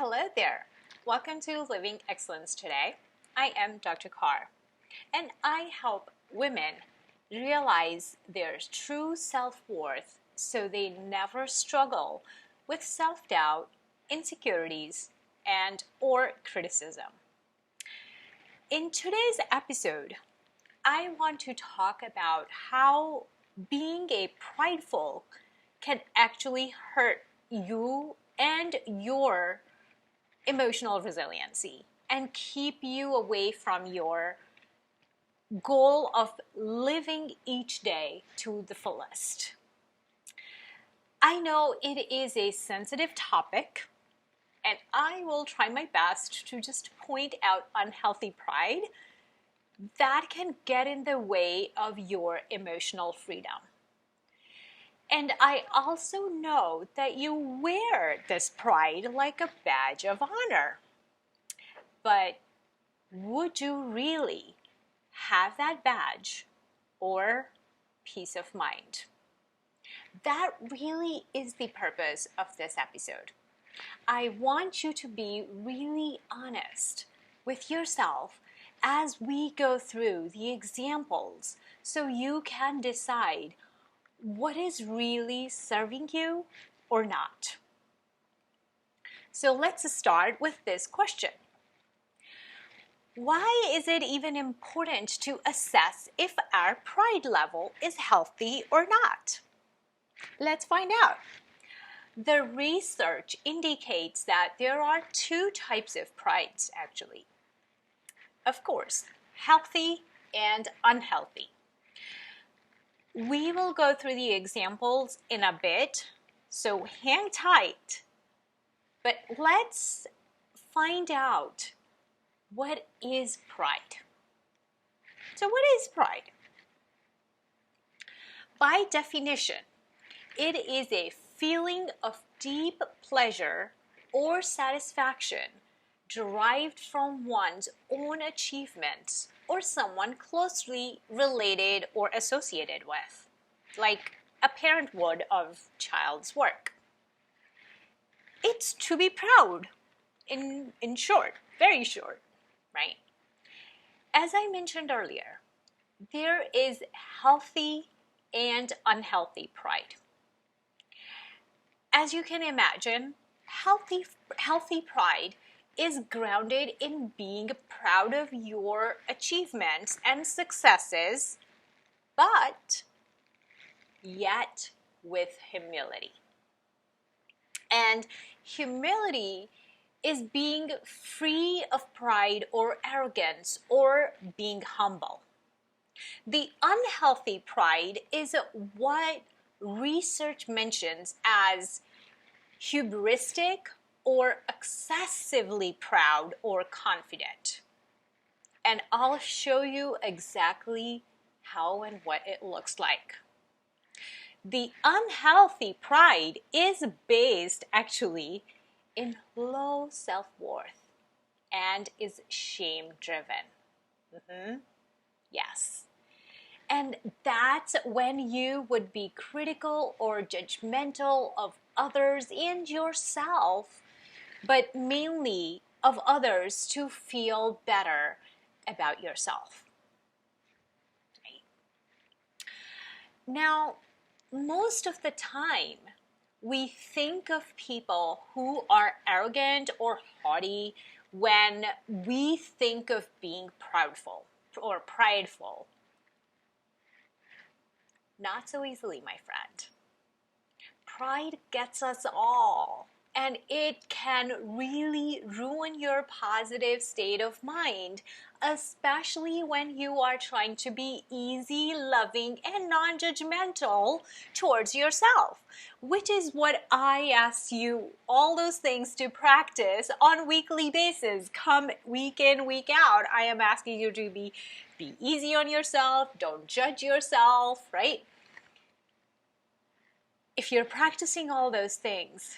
Hello there. Welcome to Living Excellence Today. I am Dr. Carr, and I help women realize their true self-worth so they never struggle with self-doubt, insecurities, and or criticism. In today's episode, I want to talk about how being a prideful can actually hurt you and your emotional resiliency and keep you away from your goal of living each day to the fullest. I know it is a sensitive topic, and I will try my best to just point out unhealthy pride that can get in the way of your emotional freedom. And I also know that you wear this pride like a badge of honor. But would you really have that badge or peace of mind? That really is the purpose of this episode. I want you to be really honest with yourself as we go through the examples so you can decide what is really serving you or not. So let's start with this question. Why is it even important to assess if our pride level is healthy or not? Let's find out. The research indicates that there are two types of prides actually. Of course, healthy and unhealthy. We will go through the examples in a bit, so hang tight. But let's find out what is pride. So what is pride? By definition, it is a feeling of deep pleasure or satisfaction derived from one's own achievements or someone closely related or associated with, like a parent would of child's work. It's to be proud, in short, very short, right? As I mentioned earlier, there is healthy and unhealthy pride. As you can imagine, healthy pride is grounded in being proud of your achievements and successes, but yet with humility. And humility is being free of pride or arrogance or being humble. The unhealthy pride is what research mentions as hubristic or excessively proud or confident. And I'll show you exactly how and what it looks like. The unhealthy pride is based actually in low self-worth and is shame-driven. Yes. And that's when you would be critical or judgmental of others and yourself, but mainly of others to feel better about yourself. Right? Now, most of the time, we think of people who are arrogant or haughty when we think of being proudful or prideful. Not so easily, my friend. Pride gets us all, and it can really ruin your positive state of mind, especially when you are trying to be easy, loving, and non-judgmental towards yourself, which is what I ask you all those things to practice on a weekly basis. Come week in, week out, I am asking you to be easy on yourself, don't judge yourself, right? If you're practicing all those things,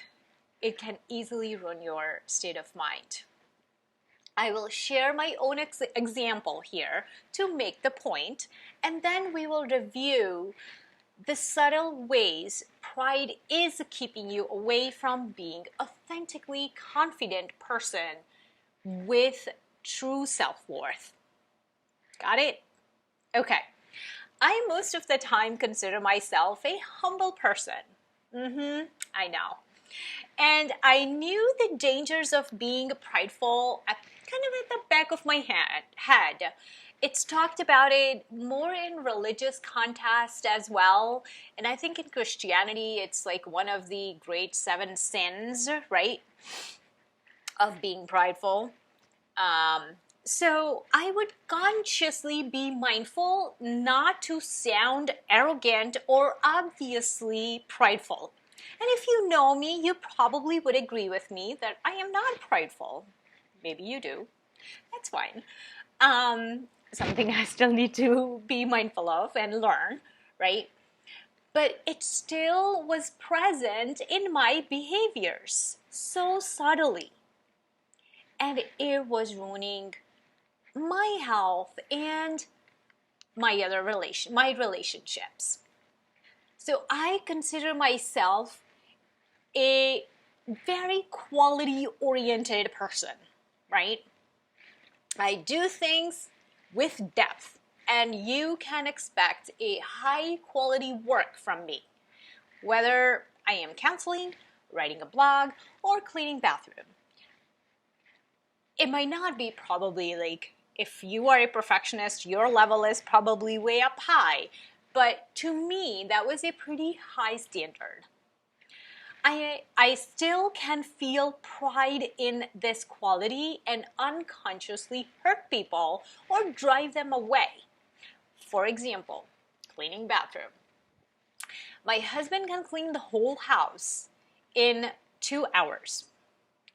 it can easily ruin your state of mind. I will share my own example here to make the point, and then we will review the subtle ways pride is keeping you away from being authentically confident person with true self-worth. Got it? Okay. I most of the time consider myself a humble person. I know. And I knew the dangers of being prideful kind of at the back of my head. It's talked about it more in religious context as well. And I think in Christianity, it's like one of the great 7 sins, right? Of being prideful. So I would consciously be mindful not to sound arrogant or obviously prideful. And if you know me, you probably would agree with me that I am not prideful. Maybe you do. That's fine. Something I still need to be mindful of and learn, right? But it still was present in my behaviors so subtly. And it was ruining my health and my relationships. So I consider myself a very quality oriented person, right? I do things with depth, and you can expect a high quality work from me, whether I am counseling, writing a blog, or cleaning bathroom. It might not be probably like, if you are a perfectionist, your level is probably way up high. But to me, that was a pretty high standard. I still can feel pride in this quality and unconsciously hurt people or drive them away. For example, cleaning bathroom. My husband can clean the whole house in 2 hours.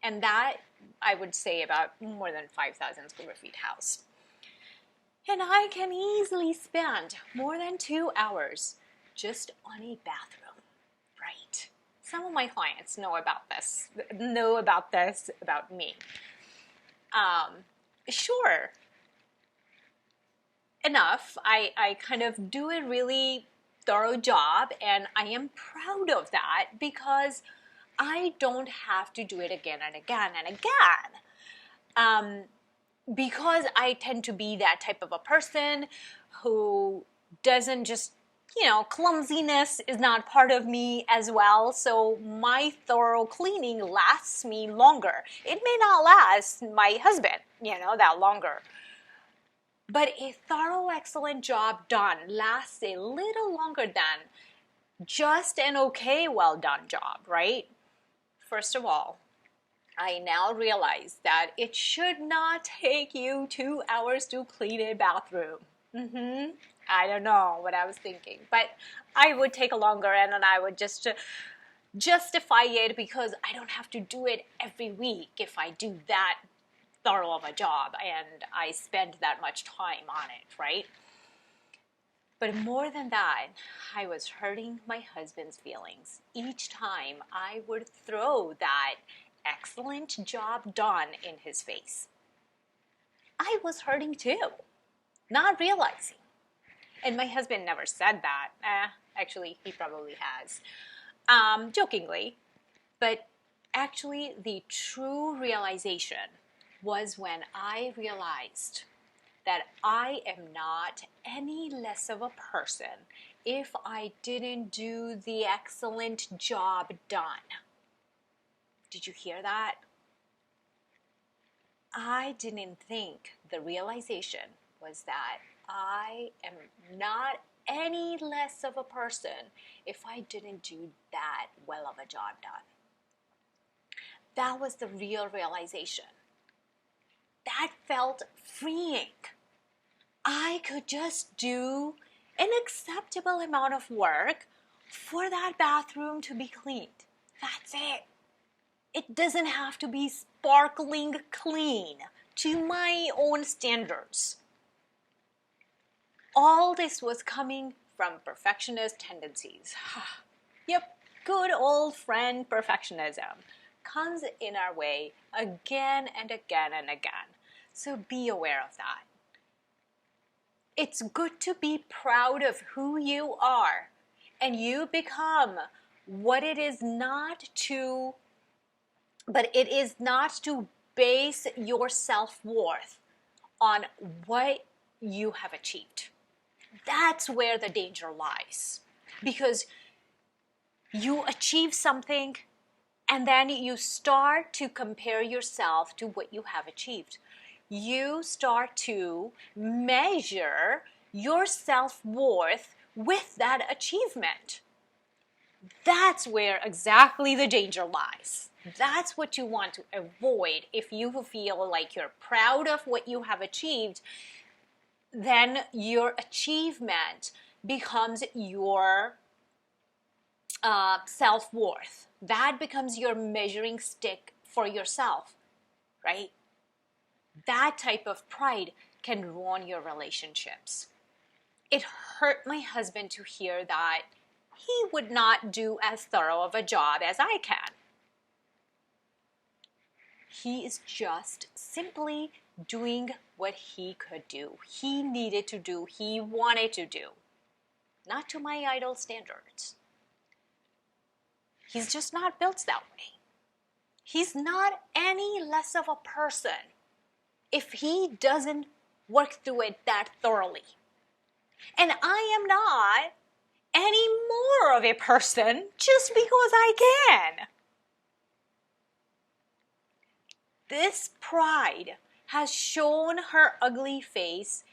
And that, I would say, about more than 5,000 square feet house. And I can easily spend more than 2 hours just on a bathroom, right? Some of my clients know about this about me. Sure, enough, I kind of do a really thorough job, and I am proud of that because I don't have to do it again and again and again. Because I tend to be that type of a person who doesn't just, clumsiness is not part of me as well. So my thorough cleaning lasts me longer. It may not last my husband, that longer. But a thorough, excellent job done lasts a little longer than just an okay, well done job, right? First of all, I now realize that it should not take you 2 hours to clean a bathroom. I don't know what I was thinking, but I would take longer, and then I would just justify it because I don't have to do it every week if I do that thorough of a job and I spend that much time on it, right? But more than that, I was hurting my husband's feelings each time I would throw that excellent job done in his face. I was hurting too, not realizing. And my husband never said that. Actually, he probably has, jokingly. But actually, the true realization was when I realized that I am not any less of a person if I didn't do the excellent job done. Did you hear that? I didn't think the realization was that I am not any less of a person if I didn't do that well of a job done. That was the real realization. That felt freeing. I could just do an acceptable amount of work for that bathroom to be cleaned. That's it. It doesn't have to be sparkling clean to my own standards. All this was coming from perfectionist tendencies. Yep, good old friend perfectionism comes in our way again and again and again. So be aware of that. It's good to be proud of who you are and you become what it is not to, but it is not to base your self-worth on what you have achieved. That's where the danger lies. Because you achieve something and then you start to compare yourself to what you have achieved. You start to measure your self-worth with that achievement. That's where exactly the danger lies. That's what you want to avoid. If you feel like you're proud of what you have achieved, then your achievement becomes your self-worth. That becomes your measuring stick for yourself, right? That type of pride can ruin your relationships. It hurt my husband to hear that he would not do as thorough of a job as I can. He is just simply doing what he could do. He needed to do, he wanted to do. Not to my idol standards. He's just not built that way. He's not any less of a person if he doesn't work through it that thoroughly. And I am not any more of a person just because I can. This pride has shown her ugly face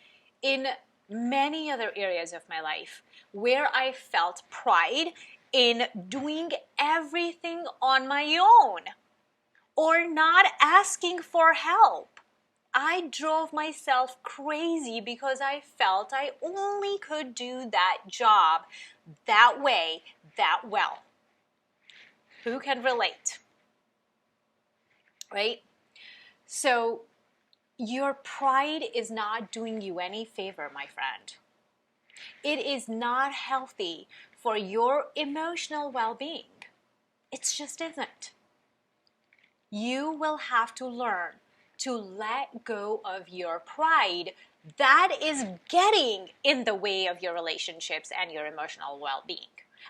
in many other areas of my life where I felt pride in doing everything on my own or not asking for help. I drove myself crazy because I felt I only could do that job that way, that well. Who can relate? Right? So your pride is not doing you any favor, my friend. It is not healthy for your emotional well-being. It just isn't. You will have to learn to let go of your pride that is getting in the way of your relationships and your emotional well-being.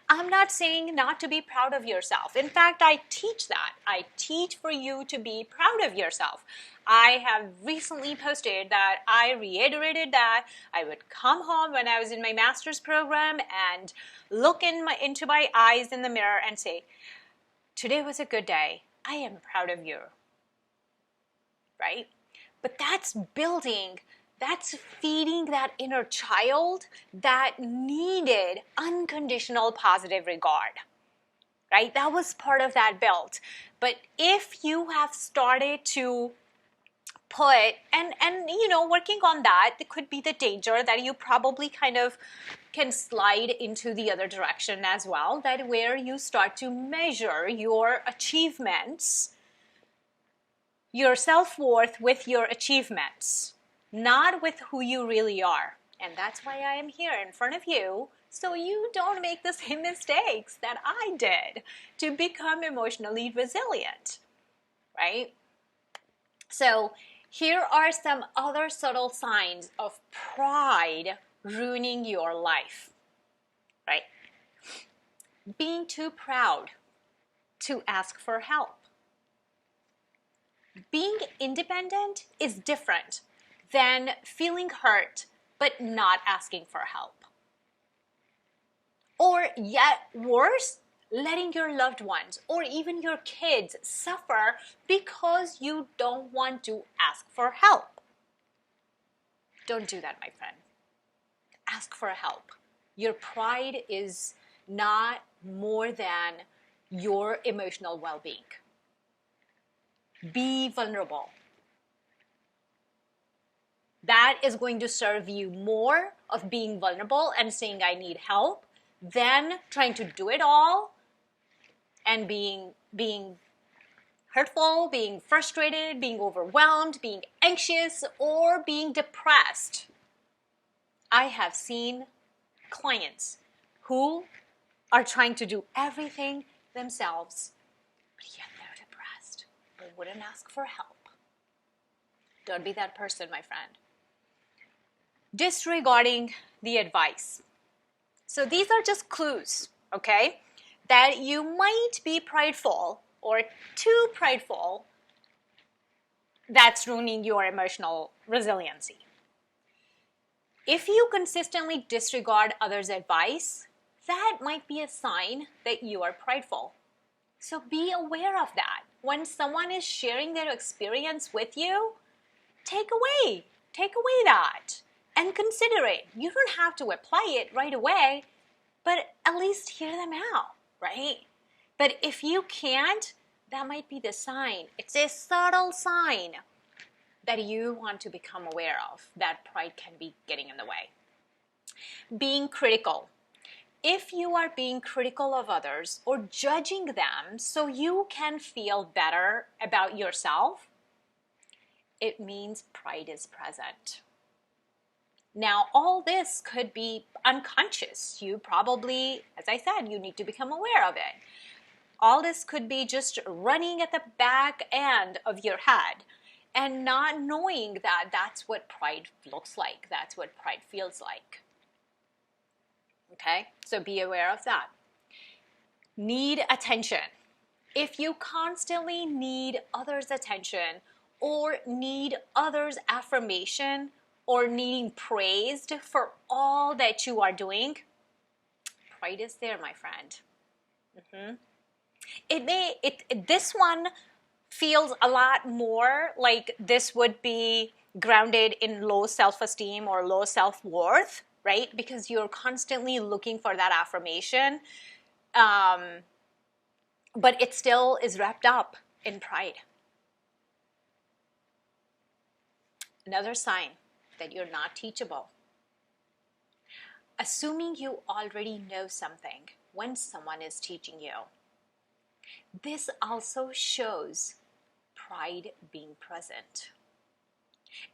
I'm not saying not to be proud of yourself. In fact, I teach that. I teach for you to be proud of yourself. I have recently posted that I reiterated that I would come home when I was in my master's program and look into my eyes in the mirror and say, today was a good day. I am proud of you. Right? But that's building, that's feeding that inner child that needed unconditional positive regard. Right? That was part of that build. But if you have started to put, and working on that, it could be the danger that you probably kind of can slide into the other direction as well, that where you start to measure your achievements, your self-worth with your achievements, not with who you really are. And that's why I am here in front of you, so you don't make the same mistakes that I did to become emotionally resilient, right? So here are some other subtle signs of pride ruining your life, right? Being too proud to ask for help. Being independent is different than feeling hurt but not asking for help. Or yet worse, letting your loved ones or even your kids suffer because you don't want to ask for help. Don't do that, my friend. Ask for help. Your pride is not more than your emotional well-being. Be vulnerable. That is going to serve you more of being vulnerable and saying I need help than trying to do it all and being hurtful, being frustrated, being overwhelmed, being anxious, or being depressed. I have seen clients who are trying to do everything themselves, but yet they're depressed, but wouldn't ask for help. Don't be that person, my friend. Disregarding the advice. So these are just clues, okay, that you might be prideful or too prideful. That's ruining your emotional resiliency. If you consistently disregard others' advice, that might be a sign that you are prideful. So be aware of that. When someone is sharing their experience with you, take away that and consider it. You don't have to apply it right away, but at least hear them out, right? But if you can't, that might be the sign. It's a subtle sign that you want to become aware of, that pride can be getting in the way. Being critical. If you are being critical of others or judging them so you can feel better about yourself, it means pride is present. Now, all this could be unconscious. You probably, as I said, you need to become aware of it. All this could be just running at the back end of your head and not knowing that that's what pride looks like. That's what pride feels like. Okay, so be aware of that. Need attention. If you constantly need others' attention or need others' affirmation or needing praised for all that you are doing, pride is there, my friend. This one feels a lot more like this would be grounded in low self-esteem or low self-worth, right? Because you're constantly looking for that affirmation, but it still is wrapped up in pride. Another sign that you're not teachable. Assuming you already know something when someone is teaching you. This also shows pride being present.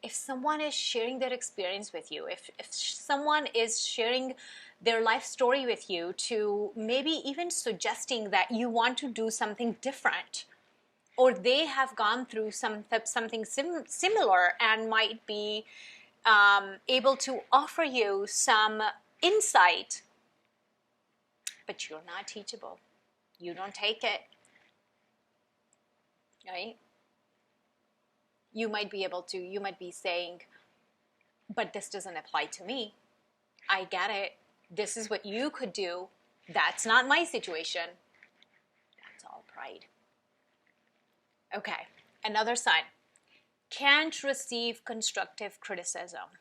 If someone is sharing their experience with you, if someone is sharing their life story with you, to maybe even suggesting that you want to do something different, or they have gone through something similar and might be able to offer you some insight, but you're not teachable. You don't take it, right? You might be saying, but this doesn't apply to me. I get it. This is what you could do. That's not my situation. That's all pride. Okay, another sign. Can't receive constructive criticism.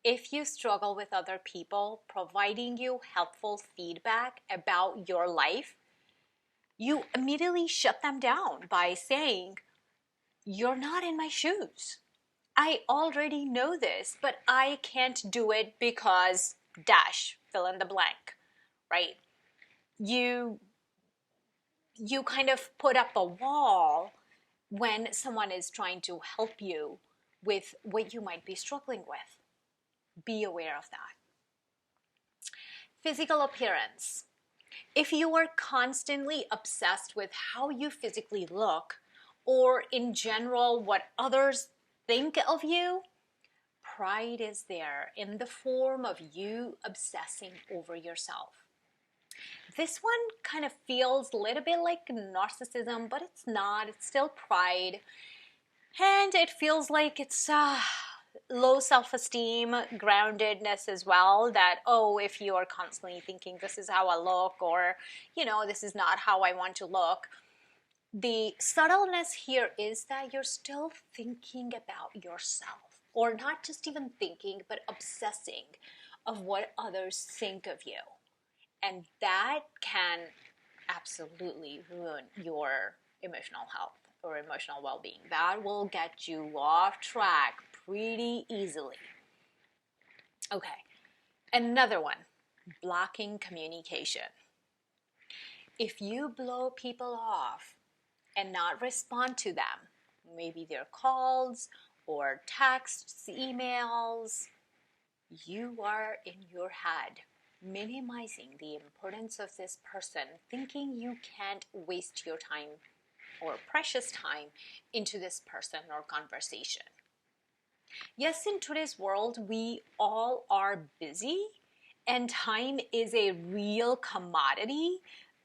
If you struggle with other people providing you helpful feedback about your life, you immediately shut them down by saying, you're not in my shoes. I already know this, but I can't do it because dash, fill in the blank, right? You kind of put up a wall when someone is trying to help you with what you might be struggling with. Be aware of that. Physical appearance. If you are constantly obsessed with how you physically look, or in general what others think of you, pride is there in the form of you obsessing over yourself. This one kind of feels a little bit like narcissism, but it's not. It's still pride. And it feels like it's low self-esteem, groundedness as well, that, oh, if you are constantly thinking this is how I look, or, this is not how I want to look, the subtleness here is that you're still thinking about yourself, or not just even thinking, but obsessing of what others think of you. And that can absolutely ruin your emotional health or emotional well-being. That will get you off track pretty easily. Okay, another one, blocking communication. If you blow people off and not respond to them, maybe their calls or texts, emails, you are in your head minimizing the importance of this person, thinking you can't waste your time or precious time into this person or conversation. Yes, in today's world, we all are busy, And time is a real commodity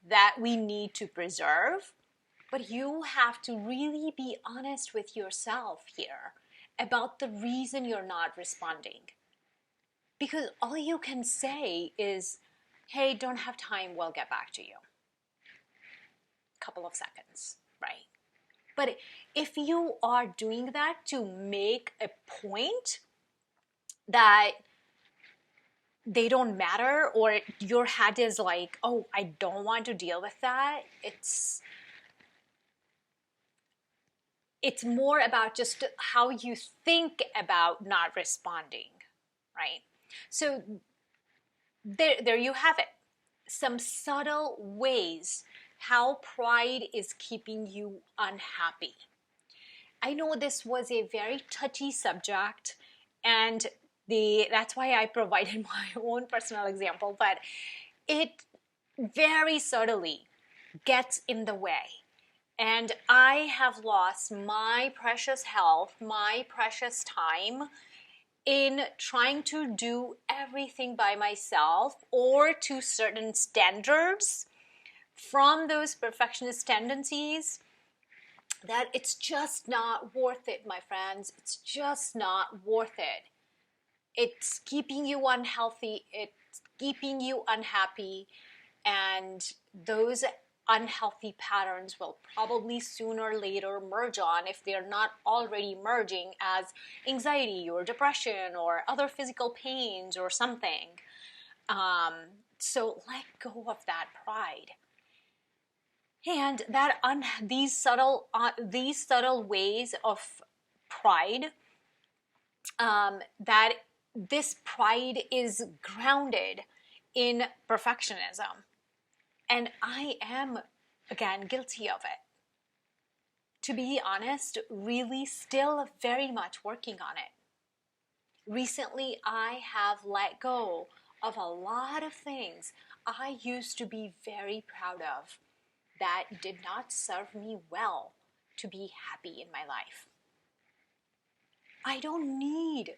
that we need to preserve. But you have to really be honest with yourself here about the reason you're not responding. Because all you can say is, hey, don't have time, we'll get back to you. Couple of seconds, right? But if you are doing that to make a point that they don't matter, or your head is like, oh, I don't want to deal with that, it's more about just how you think about not responding, right? So there you have it. Some subtle ways how pride is keeping you unhappy. I know this was a very touchy subject, and that's why I provided my own personal example, but it very subtly gets in the way. And I have lost my precious health, my precious time in trying to do everything by myself or to certain standards from those perfectionist tendencies, that it's just not worth it, my friends. It's just not worth it. It's keeping you unhealthy. It's keeping you unhappy. And those unhealthy patterns will probably sooner or later merge on, if they're not already merging, as anxiety or depression or other physical pains or something. So let go of that pride. And these subtle ways of pride, that this pride is grounded in perfectionism. And I am, again, guilty of it. To be honest, really still very much working on it. Recently, I have let go of a lot of things I used to be very proud of that did not serve me well to be happy in my life. I don't need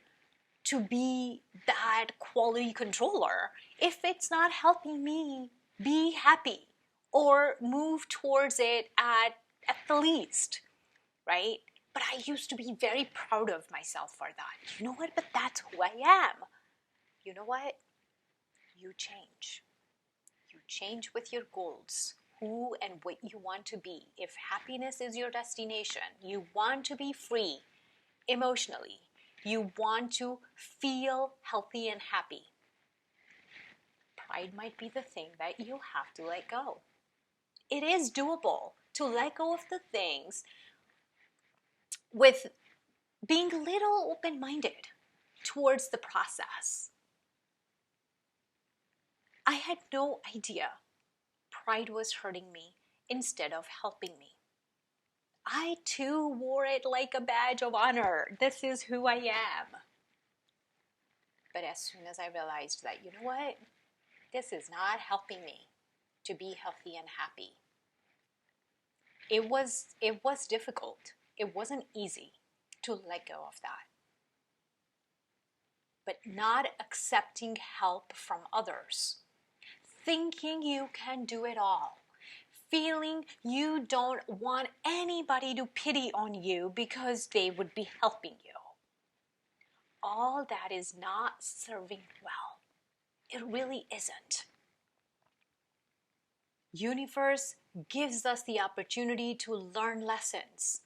to be that quality controller if it's not helping me be happy or move towards it at the least, right? But I used to be very proud of myself for that. You know what? But that's who I am. You know what? You change. You change with your goals, who and what you want to be. If happiness is your destination, you want to be free emotionally. You want to feel healthy and happy. Pride might be the thing that you have to let go. It is doable to let go of the things with being a little open-minded towards the process. I had no idea pride was hurting me instead of helping me. I too wore it like a badge of honor. This is who I am. But as soon as I realized that, you know what? This is not helping me to be healthy and happy. It was difficult. It wasn't easy to let go of that. But not accepting help from others, thinking you can do it all, feeling you don't want anybody to pity on you because they would be helping you. All that is not serving well. It really isn't. Universe gives us the opportunity to learn lessons.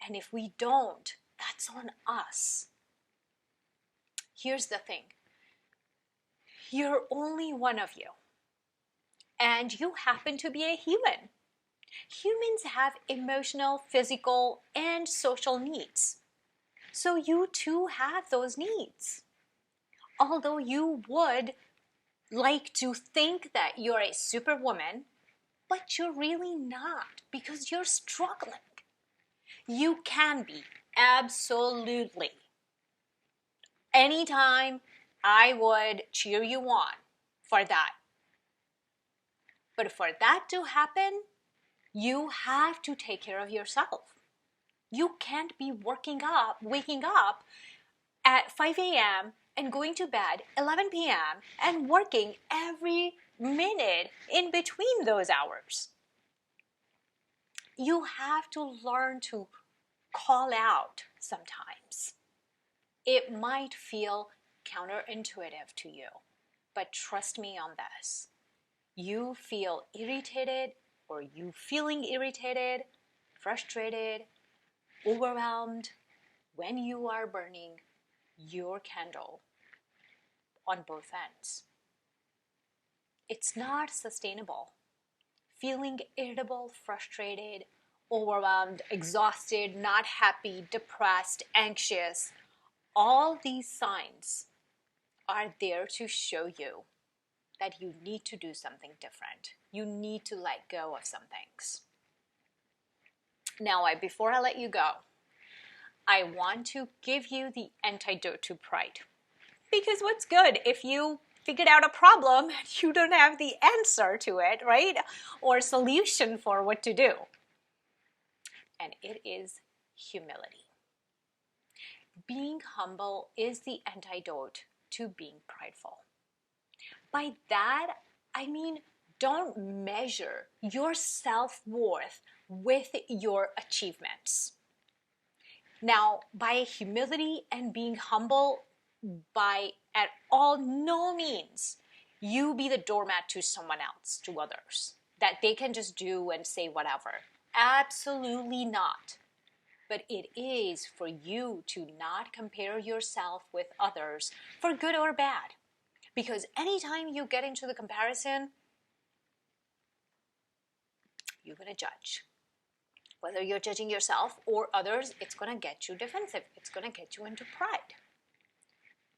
And if we don't, that's on us. Here's the thing. You're only one of you. And you happen to be a human. Humans have emotional, physical, and social needs. So you too have those needs. Although you would like to think that you're a superwoman, but you're really not, because you're struggling. You can be, absolutely. Anytime, I would cheer you on for that. But for that to happen, you have to take care of yourself. You can't be waking up at 5 a.m. and going to bed 11 p.m. and working every minute in between those hours. You have to learn to call out sometimes. It might feel counterintuitive to you, but trust me on this. You feel irritated, or you feeling irritated, frustrated, overwhelmed when you are burning your candle on both ends. It's not sustainable. Feeling irritable, frustrated, overwhelmed, exhausted, not happy, depressed, anxious, all these signs are there to show you that you need to do something different. You need to let go of some things. Now, before I let you go, I want to give you the antidote to pride. Because what's good if you figured out a problem and you don't have the answer to it, right? Or solution for what to do. And it is humility. Being humble is the antidote to being prideful. By that, I mean, don't measure your self-worth with your achievements. Now, by humility and being humble, by at all no means you be the doormat to someone else, to others, that they can just do and say whatever. Absolutely not. But it is for you to not compare yourself with others for good or bad. Because anytime you get into the comparison, you're going to judge. Whether you're judging yourself or others, it's going to get you defensive. It's going to get you into pride.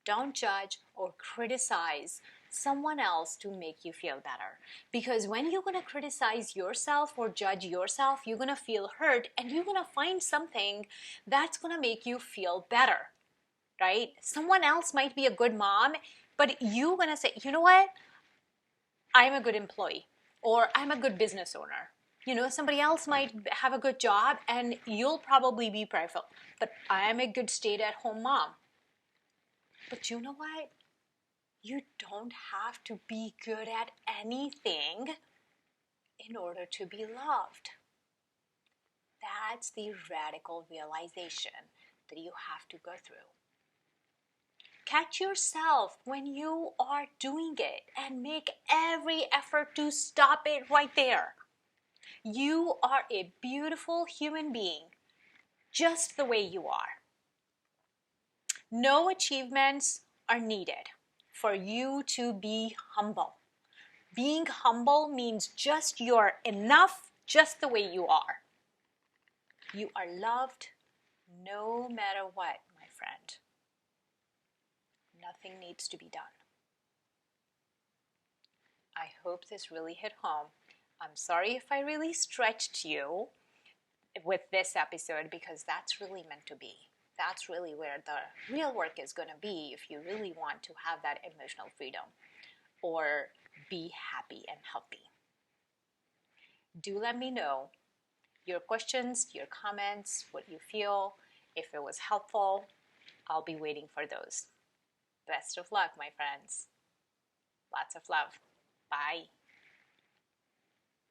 Don't judge or criticize someone else to make you feel better. Because when you're going to criticize yourself or judge yourself, you're going to feel hurt and you're going to find something that's going to make you feel better, right? Someone else might be a good mom, but you're going to say, you know what? I'm a good employee, or I'm a good business owner. You know, somebody else might have a good job and you'll probably be prideful, but I'm a good stay-at-home mom. But you know what? You don't have to be good at anything in order to be loved. That's the radical realization that you have to go through. Catch yourself when you are doing it and make every effort to stop it right there. You are a beautiful human being, just the way you are. No achievements are needed for you to be humble. Being humble means just you're enough just the way you are. You are loved no matter what, my friend. Nothing needs to be done. I hope this really hit home. I'm sorry if I really stretched you with this episode, because that's really meant to be. That's really where the real work is going to be if you really want to have that emotional freedom or be happy and healthy. Do let me know your questions, your comments, what you feel. If it was helpful, I'll be waiting for those. Best of luck, my friends. Lots of love. Bye.